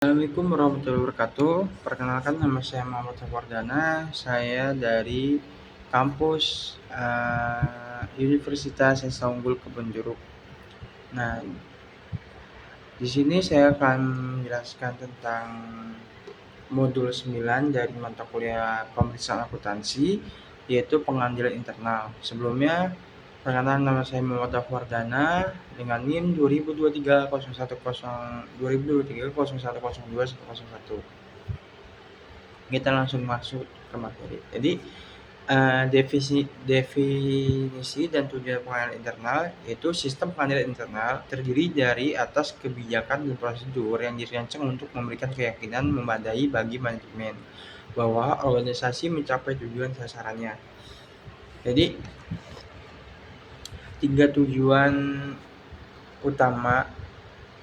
Assalamualaikum warahmatullahi wabarakatuh. Perkenalkan, nama saya Muhammad Safardana. Saya dari kampus Universitas Esa Unggul Kebon Jeruk. Nah, di sini saya akan menjelaskan tentang modul 9 dari mata kuliah pemeriksaan akuntansi, yaitu pengambilan internal. Sebelumnya, perkenalkan, nama saya Muhammad Safardana dengan NIM 2023 Kita langsung masuk ke materi. Jadi, definisi dan tujuan pengendalian internal yaitu sistem pengendalian internal terdiri dari atas kebijakan dan prosedur yang dirancang untuk memberikan keyakinan memadai bagi manajemen bahwa organisasi mencapai tujuan sasarannya. Jadi, 3 tujuan utama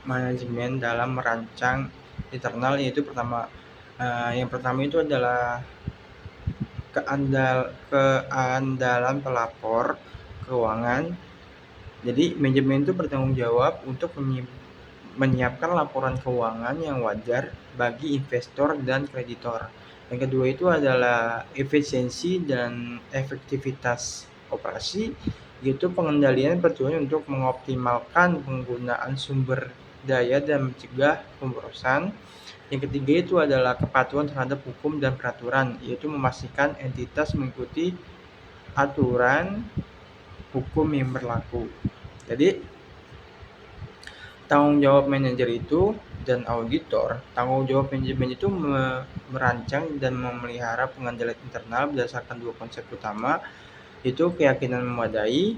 manajemen dalam merancang internal yaitu yang pertama itu adalah keandalan pelapor keuangan. Jadi manajemen itu bertanggung jawab untuk menyiapkan laporan keuangan yang wajar bagi investor dan kreditor. Yang kedua itu adalah efisiensi dan efektivitas operasi, yaitu pengendalian bertujuan untuk mengoptimalkan penggunaan sumber daya dan mencegah pemborosan. Yang ketiga itu adalah kepatuhan terhadap hukum dan peraturan, yaitu memastikan entitas mengikuti aturan hukum yang berlaku. Jadi, tanggung jawab manajer itu dan auditor. Tanggung jawab manajemen itu merancang dan memelihara pengendalian internal berdasarkan 2 konsep utama, yaitu keyakinan memadai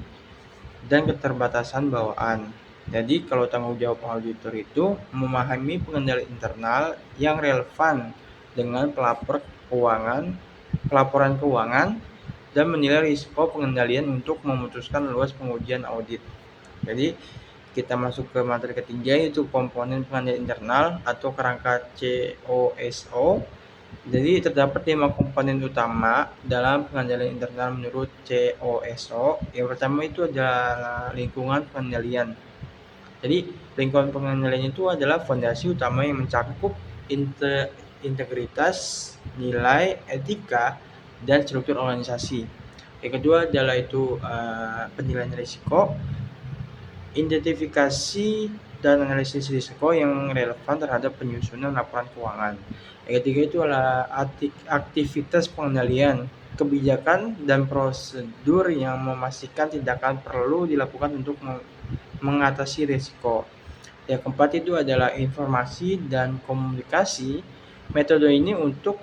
dan keterbatasan bawaan. Jadi, kalau tanggung jawab auditor itu memahami pengendalian internal yang relevan dengan pelaporan keuangan dan menilai risiko pengendalian untuk memutuskan luas pengujian audit. Jadi, kita masuk ke materi ketiga, yaitu komponen pengendalian internal atau kerangka COSO. Jadi, terdapat 5 komponen utama dalam pengendalian internal menurut COSO. Yang pertama itu adalah lingkungan pengendalian. Jadi, lingkungan pengendalian itu adalah fondasi utama yang mencakup integritas, nilai, etika, dan struktur organisasi. Yang kedua adalah itu penilaian risiko, identifikasi dan analisis risiko yang relevan terhadap penyusunan laporan keuangan. Yang ketiga itu adalah aktivitas pengendalian, kebijakan dan prosedur yang memastikan tindakan perlu dilakukan untuk mengatasi risiko. Yang keempat itu adalah informasi dan komunikasi. Metode ini untuk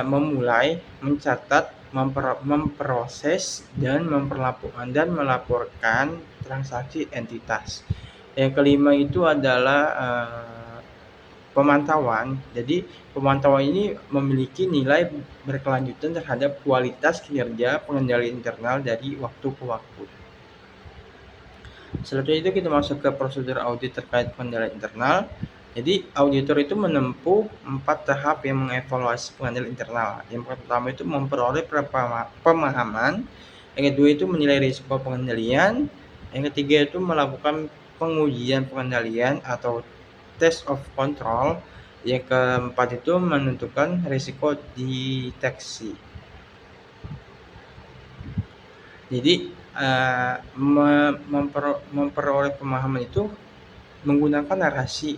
memulai, mencatat, memproses dan melaporkan transaksi entitas. Yang kelima itu adalah pemantauan. Jadi, pemantauan ini memiliki nilai berkelanjutan terhadap kualitas kinerja pengendalian internal dari waktu ke waktu. Selanjutnya itu kita masuk ke prosedur audit terkait pengendalian internal. Jadi, auditor itu menempuh 4 tahap yang mengevaluasi pengendalian internal. Yang pertama itu memperoleh pemahaman. Yang kedua itu menilai risiko pengendalian. Yang ketiga itu melakukan pengujian pengendalian atau test of control. Yang keempat itu menentukan risiko deteksi. Jadi, memperoleh pemahaman itu menggunakan narasi,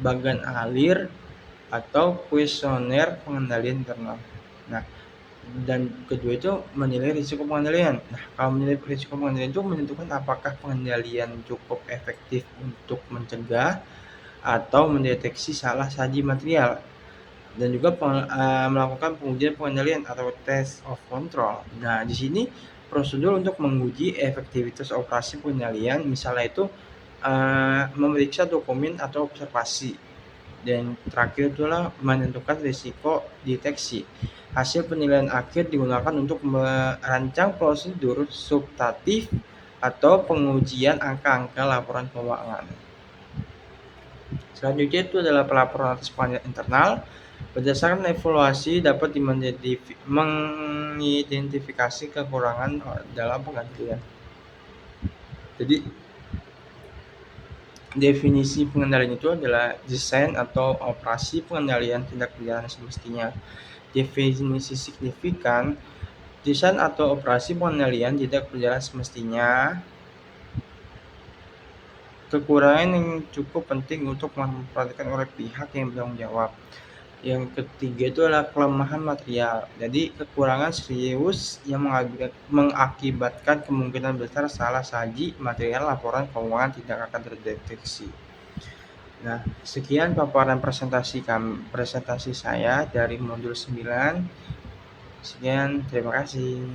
bagan alir, atau kuesioner pengendalian internal. Nah, dan kedua itu menilai risiko pengendalian. Nah, kalau menilai risiko pengendalian itu menentukan apakah pengendalian cukup efektif untuk mencegah atau mendeteksi salah saji material, dan juga melakukan pengujian pengendalian atau test of control. Nah, di sini prosedur untuk menguji efektivitas operasi pengendalian, misalnya itu memeriksa dokumen atau observasi. Dan terakhir itulah menentukan risiko deteksi. Hasil penilaian akhir digunakan untuk merancang prosedur substantif atau pengujian angka-angka laporan keuangan. Selanjutnya itu adalah pelaporan atas pengendalian internal. Berdasarkan evaluasi dapat mengidentifikasi kekurangan dalam pengendalian. Jadi, Definisi pengendalian itu adalah desain atau operasi pengendalian tidak berjalan semestinya. Definisi signifikan, desain atau operasi pengendalian tidak berjalan semestinya kekurangan yang cukup penting untuk memperhatikan oleh pihak yang bertanggung jawab. Yang ketiga itu adalah kelemahan material. Jadi kekurangan serius yang mengakibatkan kemungkinan besar salah saji material laporan keuangan tidak akan terdeteksi. Nah, sekian paparan presentasi saya dari modul 9. Sekian, terima kasih.